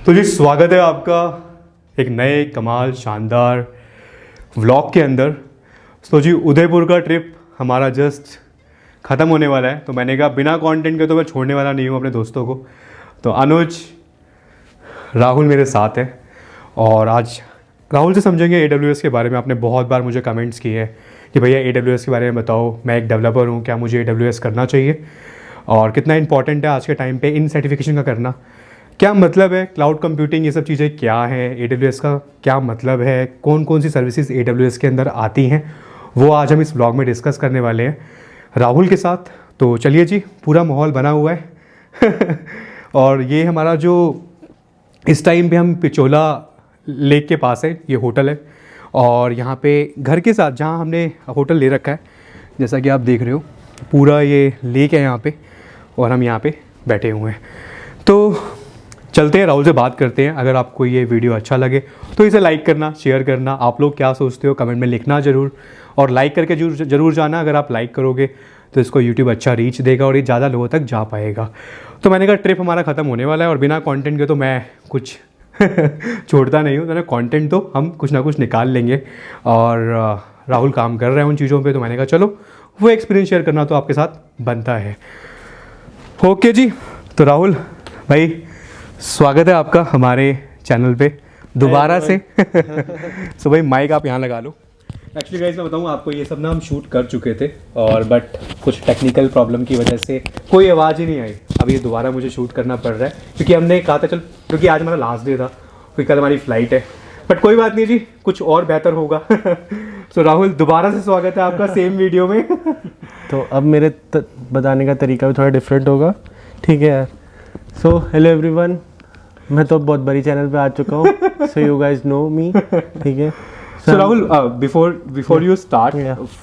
तो जी स्वागत है आपका एक नए कमाल शानदार व्लॉग के अंदर। तो जी उदयपुर का ट्रिप हमारा जस्ट ख़त्म होने वाला है, तो मैंने कहा बिना कंटेंट के तो मैं छोड़ने वाला नहीं हूँ अपने दोस्तों को। तो अनुज राहुल मेरे साथ है और आज राहुल से समझेंगे AWS के बारे में। आपने बहुत बार मुझे कमेंट्स किए हैं कि भैया AWS के बारे में बताओ, मैं एक डेवलपर हूँ, क्या मुझे AWS करना चाहिए और कितना इंपॉर्टेंट है आज के टाइम पे इन सर्टिफिकेशन का करना, क्या मतलब है क्लाउड कंप्यूटिंग, ये सब चीज़ें क्या है, AWS का क्या मतलब है, कौन कौन सी सर्विसेज AWS के अंदर आती हैं, वो आज हम इस ब्लॉग में डिस्कस करने वाले हैं राहुल के साथ। तो चलिए जी, पूरा माहौल बना हुआ है और ये हमारा जो इस टाइम पे हम पिचोला लेक के पास है, ये होटल है और यहाँ पे घर के साथ जहाँ हमने होटल ले रखा है, जैसा कि आप देख रहे हो पूरा ये लेक है यहाँ पे और हम यहाँ पे बैठे हुए हैं। तो चलते हैं, राहुल से बात करते हैं। अगर आपको ये वीडियो अच्छा लगे तो इसे लाइक करना, शेयर करना, आप लोग क्या सोचते हो कमेंट में लिखना ज़रूर, और लाइक करके ज़रूर जाना। अगर आप लाइक करोगे तो इसको यूट्यूब अच्छा रीच देगा और ये ज़्यादा लोगों तक जा पाएगा। तो मैंने कहा ट्रिप हमारा ख़त्म होने वाला है और बिना कंटेंट के तो मैं कुछ छोड़ता नहीं हूँ। मैंने कंटेंट तो हम कुछ ना कुछ निकाल लेंगे और राहुल काम कर रहे हैं उन चीज़ों पे, तो मैंने कहा चलो वो एक्सपीरियंस शेयर करना तो आपके साथ बनता है। ओके जी, तो राहुल भाई स्वागत है आपका हमारे चैनल पे दोबारा से। सो भाई माइक आप यहाँ लगा लो। एक्चुअली गाइस मैं बताऊँ आपको, ये सब ना हम शूट कर चुके थे और बट कुछ टेक्निकल प्रॉब्लम की वजह से कोई आवाज़ ही नहीं आई। अब ये दोबारा मुझे शूट करना पड़ रहा है क्योंकि हमने कहा था चल, क्योंकि आज हमारा लास्ट डे था, क्योंकि कल हमारी फ़्लाइट है। बट कोई बात नहीं जी, कुछ और बेहतर होगा। सो राहुल दोबारा से स्वागत है आपका सेम वीडियो में। तो अब मेरे बताने का तरीका भी थोड़ा डिफरेंट होगा, ठीक है यार। सो हेलो एवरीवन, मैं तो बहुत बड़ी चैनल पे आ चुका हूँ, so you guys know me, ठीक है। So Rahul before you start,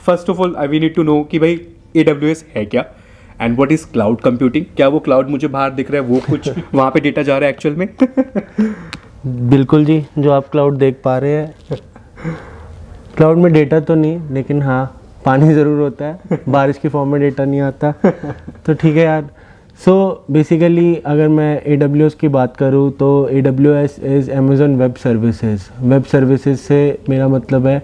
first of all we need to know कि भाई AWS है क्या and what is cloud computing. क्या वो क्लाउड मुझे बाहर दिख रहा है वो कुछ वहाँ पे डेटा जा रहा है एक्चुअल में? बिल्कुल जी, जो आप क्लाउड देख पा रहे हैं, क्लाउड में डेटा तो नहीं, लेकिन हाँ पानी ज़रूर होता है, बारिश की फॉर्म में डेटा नहीं आता। तो ठीक है यार। सो बेसिकली अगर मैं AWS की बात करूँ तो AWS is Amazon web services. Web services से मेरा मतलब है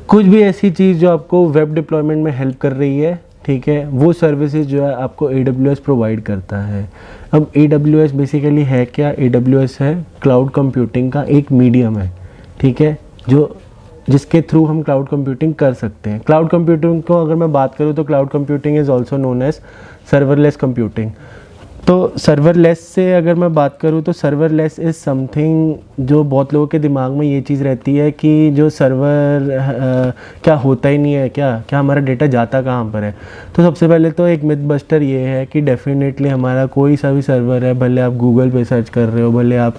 कुछ भी ऐसी चीज़ जो आपको वेब डिप्लॉयमेंट में हेल्प कर रही है, ठीक है, वो सर्विसेज जो है आपको AWS प्रोवाइड करता है। अब AWS बेसिकली है क्या? AWS है क्लाउड कंप्यूटिंग का एक मीडियम है, ठीक है, जिसके थ्रू हम क्लाउड कंप्यूटिंग कर सकते हैं। क्लाउड कंप्यूटिंग को अगर मैं बात करूँ तो cloud computing is also known as serverless computing. तो सर्वरलेस से अगर मैं बात करूँ तो सर्वरलेस इज़ समथिंग, जो बहुत लोगों के दिमाग में ये चीज़ रहती है कि जो सर्वर क्या होता ही नहीं है, क्या हमारा डेटा जाता कहाँ पर है। तो सबसे पहले तो एक मिथ बस्टर ये है कि डेफिनेटली हमारा कोई सा भी सर्वर है, भले आप गूगल पे सर्च कर रहे हो, भले आप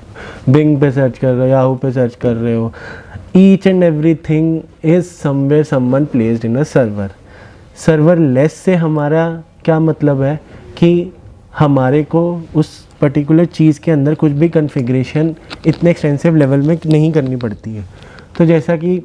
बिंग पे सर्च कर रहे हो, याहू पे सर्च कर रहे हो, each and everything is somewhere someone placed in a server. Serverless से हमारा क्या मतलब है कि हमारे को उस पर्टिकुलर चीज़ के अंदर कुछ भी कॉन्फ़िगरेशन इतने एक्सटेंसिव लेवल में नहीं करनी पड़ती है। तो जैसा कि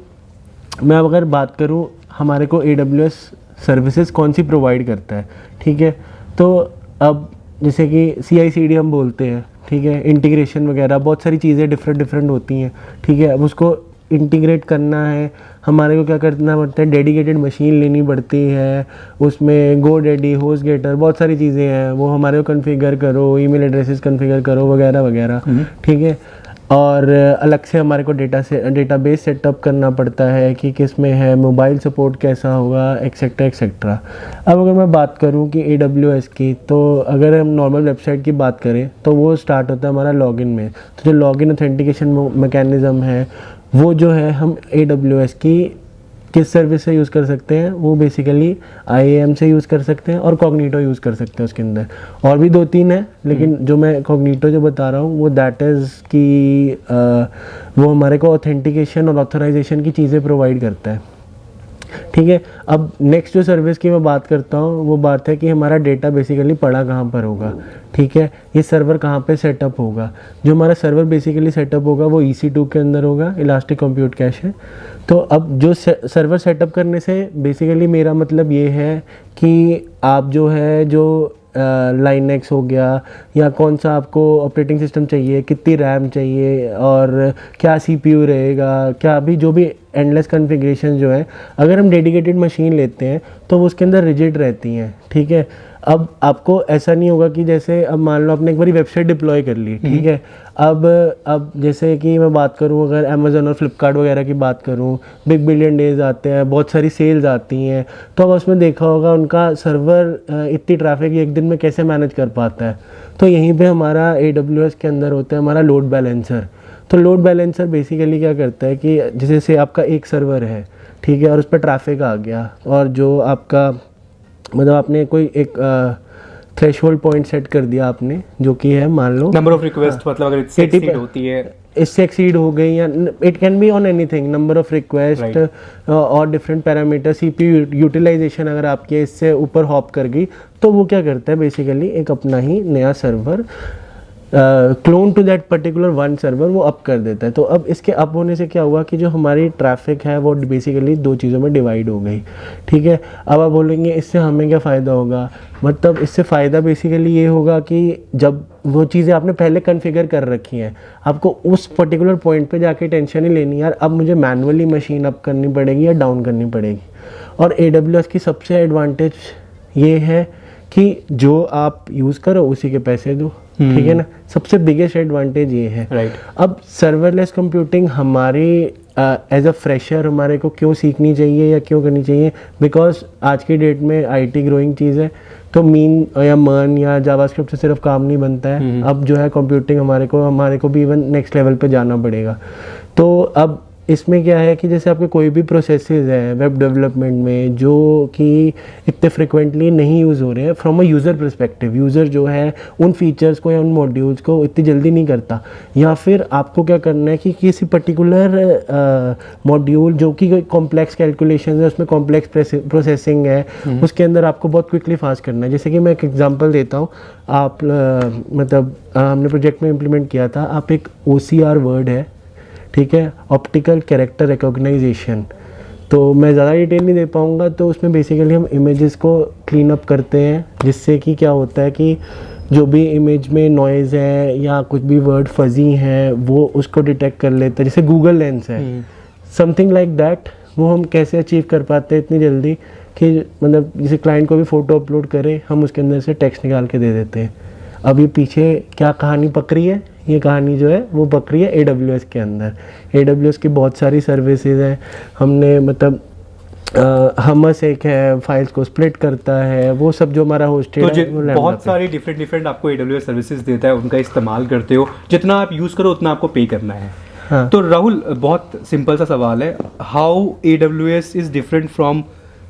मैं अगर बात करूं, हमारे को AWS सर्विसेज कौन सी प्रोवाइड करता है, ठीक है। तो अब जैसे कि CI/CD हम बोलते हैं, ठीक है, इंटीग्रेशन वगैरह बहुत सारी चीज़ें डिफरेंट होती हैं, ठीक है। अब उसको इंटीग्रेट करना है, हमारे को क्या करना पड़ता है, डेडिकेटेड मशीन लेनी पड़ती है, उसमें GoDaddy, HostGator, बहुत सारी चीज़ें हैं, वो हमारे को कॉन्फ़िगर करो, ईमेल एड्रेसेस कॉन्फ़िगर करो वगैरह वगैरह, ठीक है। और अलग से हमारे को डेटाबेस सेटअप करना पड़ता है कि किस में है, मोबाइल सपोर्ट कैसा होगा, एक्सेट्रा एक्सेट्रा। अब अगर मैं बात करूं कि AWS की, तो अगर हम नॉर्मल वेबसाइट की बात करें तो वो स्टार्ट होता है हमारा लॉगिन में। तो जो लॉगिन ऑथेंटिकेशन मैकेनिज़्म है वो जो है हम AWS की किस सर्विस से यूज़ कर सकते हैं, वो बेसिकली IAM से यूज़ कर सकते हैं और कॉग्निटो यूज़ कर सकते हैं उसके अंदर। और भी 2-3 है, लेकिन जो मैं कॉग्निटो जो बता रहा हूँ वो दैट इज़ कि वो हमारे को ऑथेंटिकेशन और ऑथराइजेशन की चीज़ें प्रोवाइड करता है, ठीक है। अब नेक्स्ट जो सर्विस की मैं बात करता हूँ वो बात है कि हमारा डेटा बेसिकली पड़ा कहाँ पर होगा, ठीक है, ये सर्वर कहाँ पे सेटअप होगा। जो हमारा सर्वर बेसिकली सेटअप होगा वो EC2 के अंदर होगा, इलास्टिक कंप्यूट कैश है। तो अब जो सर्वर सेटअप करने से बेसिकली मेरा मतलब ये है कि आप जो है जो लाइनेक्स हो गया, या कौन सा आपको ऑपरेटिंग सिस्टम चाहिए, कितनी रैम चाहिए, और क्या CPU रहेगा, क्या भी जो भी एंडलेस कॉन्फ़िगरेशन जो है, अगर हम डेडिकेटेड मशीन लेते हैं तो वो उसके अंदर रिजिड रहती हैं, ठीक है। अब आपको ऐसा नहीं होगा कि जैसे अब मान लो आपने एक बारी वेबसाइट डिप्लॉय कर ली, ठीक है, अब जैसे कि मैं बात करूं, अगर अमेज़न और फ्लिपकार्ट वगैरह की बात करूं, बिग बिलियन डेज आते हैं, बहुत सारी सेल्स आती हैं, तो अब उसमें देखा होगा उनका सर्वर इतनी ट्रैफिक एक दिन में कैसे मैनेज कर पाता है। तो यहीं पे हमारा AWS के अंदर होता है हमारा लोड बैलेंसर। तो लोड बैलेंसर बेसिकली क्या करता है कि जैसे से आपका एक सर्वर है, ठीक है, और उस पर ट्रैफिक आ गया, और जो आपका मतलब आपने कोई एक थ्रेशोल्ड पॉइंट सेट कर दिया आपने, जो कि है मान लो नंबर ऑफ रिक्वेस्ट, मतलब अगर इससे एक्सीड होती है, इससे एक्सीड हो गई, या it can be on anything, number of request और डिफरेंट पैरामीटर, CPU यूटिलाइजेशन अगर आपके इससे ऊपर हॉप कर गई, तो वो क्या करता है बेसिकली एक अपना ही नया server clone to that particular one server वो अप कर देता है। तो अब इसके अप होने से क्या हुआ कि जो हमारी ट्रैफिक है वो बेसिकली दो चीज़ों में डिवाइड हो गई, ठीक है। अब आप बोलेंगे इससे हमें क्या फ़ायदा होगा, मतलब इससे फ़ायदा बेसिकली ये होगा कि जब वो चीज़ें आपने पहले कॉन्फ़िगर कर रखी हैं, आपको उस पर्टिकुलर पॉइंट पे जाके टेंशन नहीं लेनी यार अब मुझे मैनुअली मशीन अप करनी पड़ेगी या डाउन करनी पड़ेगी। और AWS की सबसे एडवांटेज ये है कि जो आप यूज़ करो उसी के पैसे दो, ठीक है ना, सबसे बिगेस्ट एडवांटेज ये है। राइट। अब सर्वरलेस कंप्यूटिंग हमारी एज अ फ्रेशर हमारे को क्यों सीखनी चाहिए या क्यों करनी चाहिए, बिकॉज आज की डेट में IT ग्रोइंग चीज़ है, तो मीन या मर्न या जावास्क्रिप्ट से सिर्फ काम नहीं बनता है। अब जो है कंप्यूटिंग हमारे को भी इवन नेक्स्ट लेवल पे जाना पड़ेगा। तो अब इसमें क्या है कि जैसे आपके कोई भी प्रोसेसेस हैं वेब डेवलपमेंट में जो कि इतने फ्रिक्वेंटली नहीं यूज़ हो रहे हैं from a user perspective, user जो है उन फीचर्स को या उन मॉड्यूल्स को इतनी जल्दी नहीं करता, या फिर आपको क्या करना है कि किसी पर्टिकुलर मॉड्यूल जो कि कॉम्प्लेक्स कैलकुलेशन है, उसमें कॉम्प्लेक्स प्रोसेसिंग है, उसके अंदर आपको बहुत क्विकली फास्ट करना है। जैसे कि मैं एक एग्जांपल देता हूँ, आप मतलब हमने प्रोजेक्ट में इम्प्लीमेंट किया था, आप एक OCR वर्ड है, ठीक है, ऑप्टिकल कैरेक्टर रिकॉग्नाइजेशन, तो मैं ज़्यादा डिटेल नहीं दे पाऊँगा। तो उसमें बेसिकली हम इमेजेस को क्लीन अप करते हैं, जिससे कि क्या होता है कि जो भी इमेज में नॉइज़ है या कुछ भी वर्ड फजी हैं वो उसको डिटेक्ट कर लेता है, जैसे गूगल लेंस है, समथिंग लाइक दैट। वो हम कैसे अचीव कर पाते हैं इतनी जल्दी कि मतलब जैसे क्लाइंट को भी फ़ोटो अपलोड करे, हम उसके अंदर से टेक्स्ट निकाल के दे देते हैं। अब ये पीछे क्या कहानी पक रही है, ये कहानी जो है वो पक रही है AWS के अंदर। AWS की बहुत सारी सर्विसेज हैं, हमने मतलब हमस एक है, फाइल्स को स्प्लिट करता है, वो सब जो हमारा होस्टेड तो है वो बहुत सारी डिफरेंट आपको AWS सर्विसेज देता है, उनका इस्तेमाल करते हो, जितना आप यूज़ करो उतना आपको पे करना है। हाँ। तो राहुल, बहुत सिंपल सा सवाल है, how AWS is different from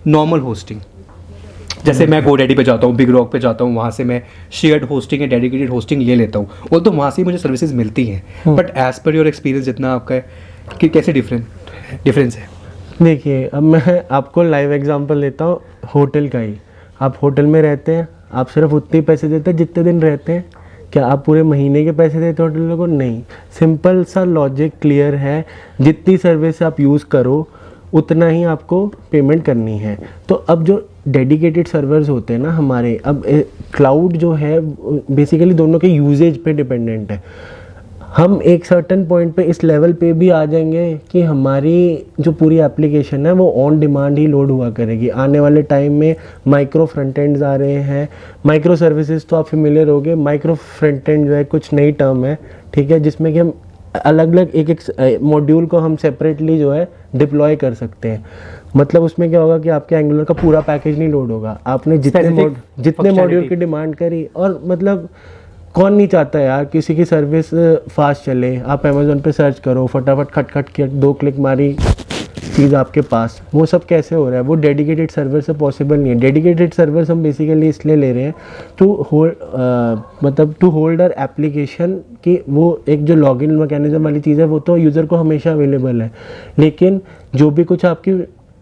normal hosting. जैसे मैं GoDaddy पे जाता हूँ, बिग रॉक पे जाता हूँ, वहाँ से मैं शेयर्ड होस्टिंग या डेडिकेटेड होस्टिंग ले लेता हूँ, वो तो वहाँ से ही मुझे सर्विसेज मिलती हैं, but as per your experience जितना आपका है कि कैसे डिफरेंस है। देखिए, अब मैं आपको लाइव एग्जांपल देता हूँ होटल का ही। आप होटल में रहते हैं, आप सिर्फ उतने ही पैसे देते हैं जितने दिन रहते हैं। क्या आप पूरे महीने के पैसे देते हो होटल को? नहीं। सिंपल सा लॉजिक क्लियर है, जितनी सर्विस आप यूज़ करो उतना ही आपको पेमेंट करनी है। तो अब जो डेडिकेटेड सर्वर्स होते हैं ना हमारे, अब क्लाउड जो है बेसिकली दोनों के यूजेज पे डिपेंडेंट है। हम एक सर्टेन पॉइंट पे इस लेवल पे भी आ जाएंगे कि हमारी जो पूरी एप्लीकेशन है वो ऑन डिमांड ही लोड हुआ करेगी। आने वाले टाइम में माइक्रो फ्रंट एंड्स आ रहे हैं, माइक्रो सर्विसेज तो आप फेमिलियर होगे। माइक्रो फ्रंट एंड जो है कुछ नई टर्म है, ठीक है, जिसमें कि हम अलग अलग एक मॉड्यूल को हम सेपरेटली जो है डिप्लॉय कर सकते हैं। मतलब उसमें क्या होगा कि आपके एंगुलर का पूरा पैकेज नहीं लोड होगा, आपने जितने मॉड्यूल की डिमांड करी। और मतलब कौन नहीं चाहता यार किसी की सर्विस फास्ट चले। आप अमेज़न पे सर्च करो, फटाफट खट खट के 2 क्लिक मारी, चीज़ आपके पास। वो सब कैसे हो रहा है? वो डेडिकेटेड सर्वर से पॉसिबल नहीं है। डेडिकेटेड सर्वर्स हम बेसिकली इसलिए ले रहे हैं टू होल्ड आवर एप्लीकेशन की वो एक जो लॉगिन मैकेनिज्म वाली चीज़ है वो तो यूज़र को हमेशा अवेलेबल है, लेकिन जो भी कुछ आपकी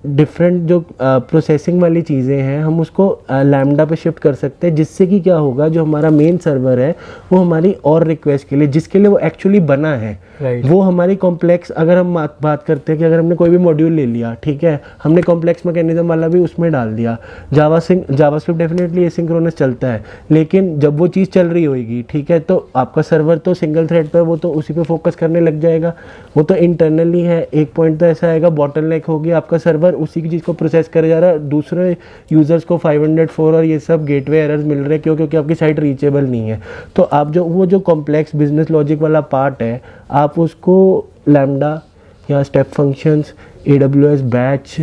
डिफरेंट जो प्रोसेसिंग वाली चीज़ें हैं हम उसको लैम्डा पे शिफ्ट कर सकते हैं, जिससे कि क्या होगा, जो हमारा मेन सर्वर है वो हमारी और रिक्वेस्ट के लिए, जिसके लिए वो एक्चुअली बना है, वो हमारी कॉम्प्लेक्स, अगर हम बात करते हैं कि अगर हमने कोई भी मॉड्यूल ले लिया, ठीक है, हमने कॉम्प्लेक्स मैकेनिज्म वाला भी उसमें डाल दिया, जावास्क्रिप्ट डेफिनेटली एसिंक्रोनस चलता है, लेकिन जब वो चीज़ चल रही होगी, ठीक है, तो आपका सर्वर तो सिंगल थ्रेड पर, वो तो उसी पे फोकस करने लग जाएगा, वो तो इंटरनली है। एक पॉइंट तो ऐसा आएगा, बॉटलनेक होगी, आपका सर्वर उसी की चीज़ को प्रोसेस करे जा रहा है, दूसरे यूजर्स को 504 और ये सब गेटवे एरर्स मिल रहे हैं, क्यों? क्योंकि आपकी साइट रीचेबल नहीं है। तो आप जो कॉम्प्लेक्स बिजनेस लॉजिक वाला पार्ट है, आप उसको लैम्डा या स्टेप फंक्शंस, AWS बैच,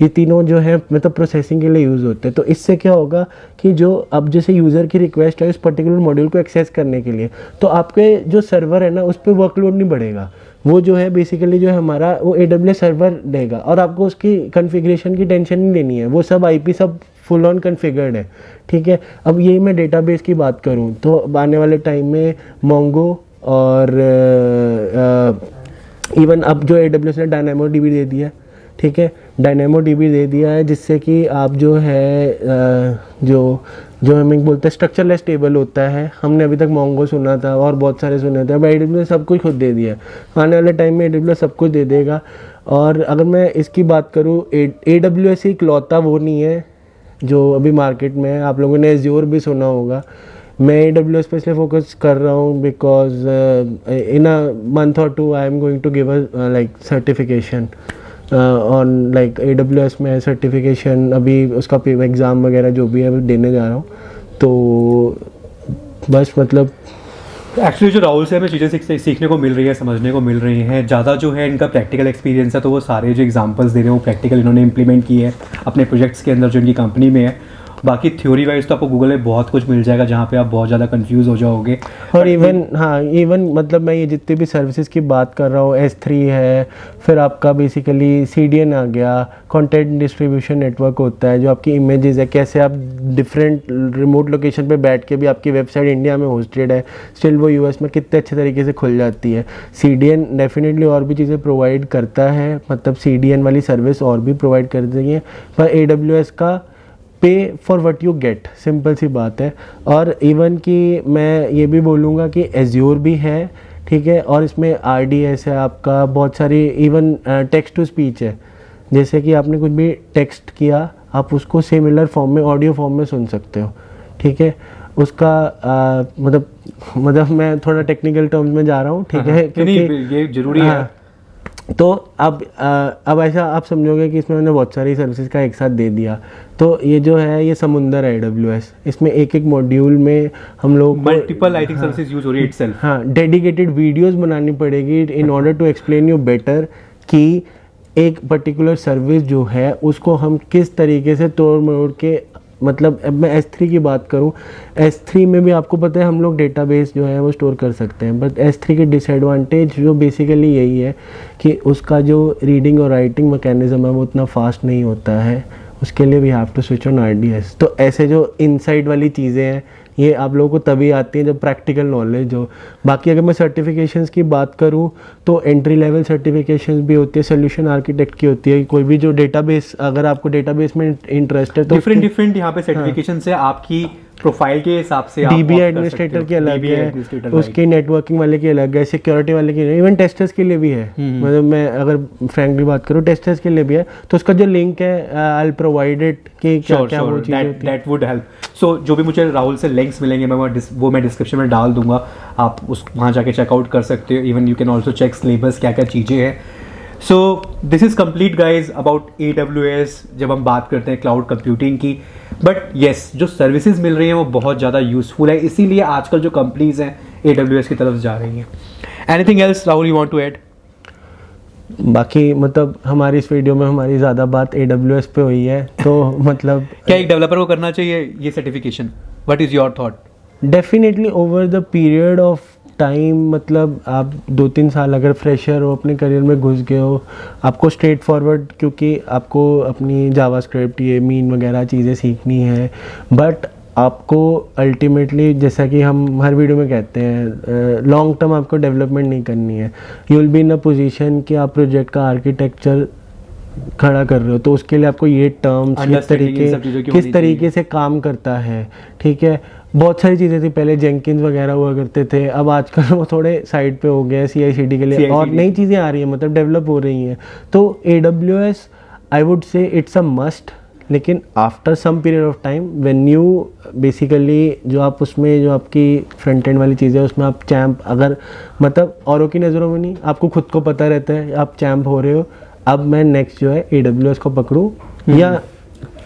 ये तीनों जो है मतलब प्रोसेसिंग के लिए यूज़ होते हैं। तो इससे क्या होगा कि जो अब जैसे यूज़र की रिक्वेस्ट है उस पर्टिकुलर मॉड्यूल को एक्सेस करने के लिए, तो आपके जो सर्वर है ना उस पर वर्कलोड नहीं बढ़ेगा, वो जो है बेसिकली जो है हमारा वो AWS सर्वर देगा, और आपको उसकी कॉन्फ़िगरेशन की टेंशन नहीं लेनी है, वो सब IP सब फुल ऑन कॉन्फ़िगर्ड है, ठीक है। अब यही मैं डेटाबेस की बात करूँ तो आने वाले टाइम में मोंगो और इवन अब जो AWS ने DynamoDB दे दिया, ठीक है, DynamoDB दे दिया है, जिससे कि आप जो है जो हमें बोलते हैं स्ट्रक्चरलेस टेबल होता है, हमने अभी तक मोंगो सुना था और बहुत सारे सुने थे, अब AWS सब कुछ खुद दे दिया है। आने वाले टाइम में AWS सब कुछ दे देगा। और अगर मैं इसकी बात करूँ, AWS ही इकलौता वो नहीं है जो अभी मार्केट में है, आप लोगों ने Azure भी सुना होगा। मैं AWS पे इसलिए फोकस कर रहा हूँ बिकॉज इन अ मंथ और 2 I am going to give a like certification on like AWS में सर्टिफिकेशन, अभी उसका एग्ज़ाम वगैरह जो भी है वो देने जा रहा हूँ। तो बस मतलब एक्चुअली जो राहुल से हमें चीज़ें सीखने को मिल रही है, समझने को मिल रही हैं, ज़्यादा जो है इनका प्रैक्टिकल एक्सपीरियंस है, तो वो सारे जो एग्जांपल्स दे रहे हैं वो प्रैक्टिकल इन्होंने इंप्लीमेंट किए हैं अपने प्रोजेक्ट्स के अंदर जो इनकी कंपनी में है। बाकी थ्योरी वाइज तो आपको गूगल में बहुत कुछ मिल जाएगा जहाँ पे आप बहुत ज़्यादा कंफ्यूज हो जाओगे। और इवन मतलब मैं ये जितने भी सर्विसेज की बात कर रहा हूँ, S3 है, फिर आपका बेसिकली CDN आ गया, कंटेंट डिस्ट्रीब्यूशन नेटवर्क होता है, जो आपकी इमेजेस है, कैसे आप डिफरेंट रिमोट लोकेशन पे बैठ के भी, आपकी वेबसाइट इंडिया में होस्टेड है, स्टिल वो US में कितने अच्छे तरीके से खुल जाती है। CDN डेफिनेटली और भी चीज़ें प्रोवाइड करता है, मतलब CDN वाली सर्विस और भी प्रोवाइड कर देंगे, पर AWS का पे for what you get, simple सी बात है। और इवन कि मैं ये भी बोलूँगा कि Azure भी है, ठीक है, और इसमें RDS है आपका, बहुत सारी इवन टेक्स्ट टू स्पीच है, जैसे कि आपने कुछ भी टेक्स्ट किया आप उसको सिमिलर फॉर्म में, ऑडियो फॉर्म में सुन सकते हो, ठीक है। उसका मतलब मैं थोड़ा टेक्निकल टर्म्स में जा रहा हूँ, ठीक है, क्योंकि ये जरूरी है। तो अब ऐसा आप समझोगे कि इसमें मैंने बहुत सारी सर्विसेज का एक साथ दे दिया, तो ये जो है ये समुंदर है AWS, इसमें एक एक मॉड्यूल में हम लोग multiple I think services use हो रही है इटसेल्फ। हाँ, डेडिकेटेड वीडियोस बनानी पड़ेगी in order to explain you better कि एक पर्टिकुलर सर्विस जो है उसको हम किस तरीके से तोड़ मरोड़ के, मतलब अब मैं S3 की बात करूं, S3 में भी आपको पता है हम लोग डेटाबेस जो है वो स्टोर कर सकते हैं, बट S3 की डिसएडवांटेज जो बेसिकली यही है कि उसका जो रीडिंग और राइटिंग मैकेनिज्म है वो उतना फास्ट नहीं होता है, उसके लिए we have to switch on RDS। तो ऐसे जो इनसाइड वाली चीज़ें हैं ये आप लोगों को तभी आती हैं जब प्रैक्टिकल नॉलेज हो। बाकी अगर मैं सर्टिफिकेशंस की बात करूं तो एंट्री लेवल सर्टिफिकेशंस भी होती है, सोल्यूशन आर्किटेक्ट की होती है, कोई भी जो डेटाबेस, अगर आपको डेटाबेस में इंटरेस्ट है तो डिफरेंट यहाँ पे सर्टिफिकेशन से आपकी प्रोफाइल के हिसाब से DB एडमिनिस्ट्रेटर की अलग है, उसकी नेटवर्किंग वाले की अलग है, सिक्योरिटी वाले की, इवन टेस्टर्स के लिए भी है। मतलब मैं अगर फ्रैंकली बात करूँ टेस्टर्स के लिए भी है, तो उसका जो लिंक है आई विल प्रोवाइड इट कि क्या वो चीज़ होती है, दैट वुड हेल्प। सो जो भी मुझे राहुल से लिंक्स मिलेंगे वो मैं डिस्क्रिप्शन में डाल दूंगा, आप उस वहाँ जाके चेकआउट कर सकते हो। Even you can also check syllabus, क्या क्या चीज़ें हैं। So this is complete guys about AWS जब हम बात करते हैं क्लाउड कंप्यूटिंग की। बट येस, जो सर्विसेज मिल रही हैं वो बहुत ज़्यादा यूजफुल है, इसीलिए आजकल जो कंपनीज हैं AWS की तरफ जा रही हैं। Anything else Rahul you want to add? बाकी मतलब हमारी इस वीडियो में हमारी ज़्यादा बात AWS पे हुई है, तो मतलब क्या एक डेवलपर को करना चाहिए ये certification? What is your thought? Definitely over the period of time, मतलब आप 2-3 साल अगर फ्रेशर हो, अपने करियर में घुस गए हो, आपको स्ट्रेट फॉरवर्ड, क्योंकि आपको अपनी जावास्क्रिप्ट ये मीन वगैरह चीज़ें सीखनी है, बट आपको अल्टीमेटली जैसा कि हम हर वीडियो में कहते हैं लॉन्ग टर्म आपको डेवलपमेंट नहीं करनी है। You will be in a position कि आप प्रोजेक्ट का आर्किटेक्चर खड़ा कर रहे हो, तो उसके लिए आपको ये टर्म्स Understanding इन सब चीज़ों की किस होनी तरीके से काम करता है, ठीक है। बहुत सारी चीज़ें थी पहले, जेंकिंस वगैरह हुआ करते थे, अब आजकल वो थोड़े साइड पे हो गए CI/CD के लिए, और नई चीज़ें आ रही हैं, मतलब डेवलप हो रही हैं। तो AWS I would say it's a must, लेकिन after some period of time when you basically जो आप उसमें जो आपकी फ्रंट एंड वाली चीज़ें उसमें आप चैम्प, अगर मतलब औरों की नज़रों में नहीं, आपको खुद को पता रहता है आप चैम्प हो रहे हो, अब मैं नेक्स्ट जो है AWS को पकड़ूँ या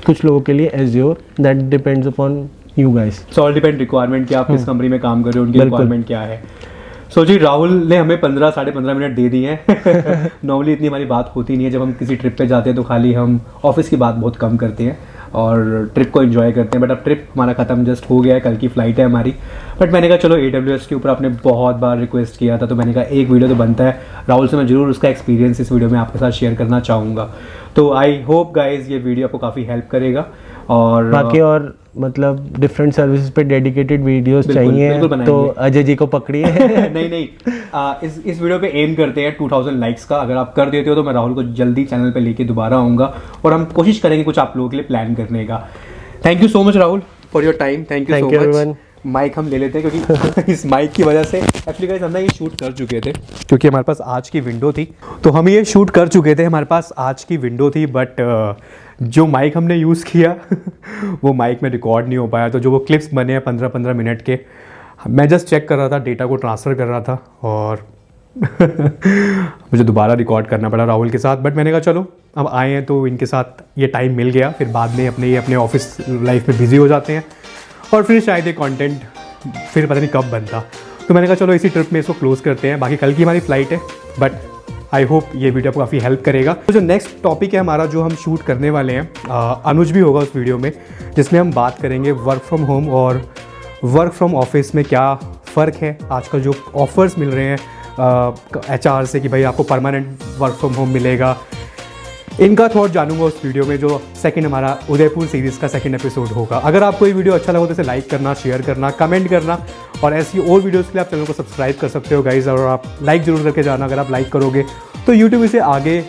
कुछ लोगों के लिए Azure, that depends upon you guys. So all depend requirement कि आप किस कंपनी में काम कर रहे हो, उनकी रिक्वायरमेंट क्या है। सो जी राहुल ने हमें 15 साढ़े 15 मिनट दे दिए हैं। नॉर्मली इतनी हमारी बात होती नहीं है, जब हम किसी ट्रिप पे जाते हैं तो खाली हम ऑफिस की बात बहुत कम करते हैं और ट्रिप को एंजॉय करते हैं। बट अब ट्रिप हमारा ख़त्म जस्ट हो गया है, कल की फ़्लाइट है हमारी। बट मैंने कहा चलो AWS के ऊपर आपने बहुत बार रिक्वेस्ट किया था, तो मैंने कहा एक वीडियो तो बनता है, राहुल से मैं ज़रूर उसका एक्सपीरियंस इस वीडियो में आपके साथ शेयर करना चाहूँगा। तो आई होप गाइज ये वीडियो आपको काफ़ी हेल्प करेगा। और बाकी और मतलब डिफरेंट सर्विसेज पे डेडिकेटेड वीडियोस चाहिए तो अजय जी को पकड़िए। नहीं इस वीडियो पे एम करते हैं 2000 लाइक्स का। अगर आप कर देते हो तो मैं राहुल को जल्दी चैनल पे लेके दोबारा आऊँगा और हम कोशिश करेंगे कुछ आप लोगों के लिए प्लान करने का। Thank you so much Rahul for your time. Thank you so much. Mike हम ले लेते हैं क्योंकि इस माइक की वजह से एक्चुअली गाइस हम ना ये शूट कर चुके थे, क्योंकि हमारे पास आज की विंडो थी, तो हम ये शूट कर चुके थे, हमारे पास आज की विंडो थी। बट जो माइक हमने यूज़ किया वो माइक में रिकॉर्ड नहीं हो पाया। तो जो वो क्लिप्स बने हैं 15-15 मिनट के, मैं जस्ट चेक कर रहा था, डेटा को ट्रांसफ़र कर रहा था और मुझे दोबारा रिकॉर्ड करना पड़ा राहुल के साथ। बट मैंने कहा चलो अब आए हैं तो इनके साथ ये टाइम मिल गया, फिर बाद में अपने ऑफिस लाइफ में बिज़ी हो जाते हैं और फिर शायद ये कंटेंट फिर पता नहीं कब बनता। तो मैंने कहा चलो इसी ट्रिप में इसको क्लोज़ करते हैं। बाकी कल की हमारी फ़्लाइट है, बट आई होप ये वीडियो आपको काफ़ी हेल्प करेगा। तो जो नेक्स्ट टॉपिक है हमारा, जो हम शूट करने वाले हैं, अनुज भी होगा उस वीडियो में, जिसमें हम बात करेंगे वर्क फ्रॉम होम और वर्क फ्रॉम ऑफिस में क्या फ़र्क है। आजकल जो ऑफ़र्स मिल रहे हैं HR से कि भाई आपको परमानेंट वर्क फ्रॉम होम मिलेगा, इनका थॉट जानूंगा उस वीडियो में, जो सेकंड हमारा उदयपुर सीरीज़ का सेकंड एपिसोड होगा। अगर आपको ये वीडियो अच्छा लगा तो इसे लाइक करना, शेयर करना, कमेंट करना, और ऐसी और वीडियोस के लिए आप चैनल को सब्सक्राइब कर सकते हो गाइज़। और आप लाइक ज़रूर करके जाना, अगर आप लाइक करोगे तो यूट्यूब इसे आगे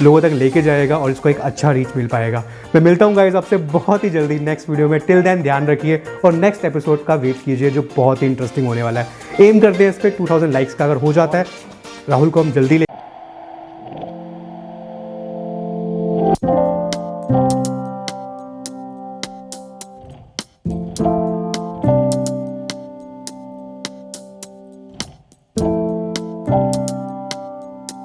लोगों तक लेके जाएगा और इसको एक अच्छा रीच मिल पाएगा। मैं मिलता हूँ गाइज़ आपसे बहुत ही जल्दी नेक्स्ट वीडियो में। टिल देन ध्यान रखिए और नेक्स्ट एपिसोड का वेट कीजिए, जो बहुत ही इंटरेस्टिंग होने वाला है। एम करते हैं इस पर 2000 लाइक्स का, अगर हो जाता है राहुल को हम जल्दी ले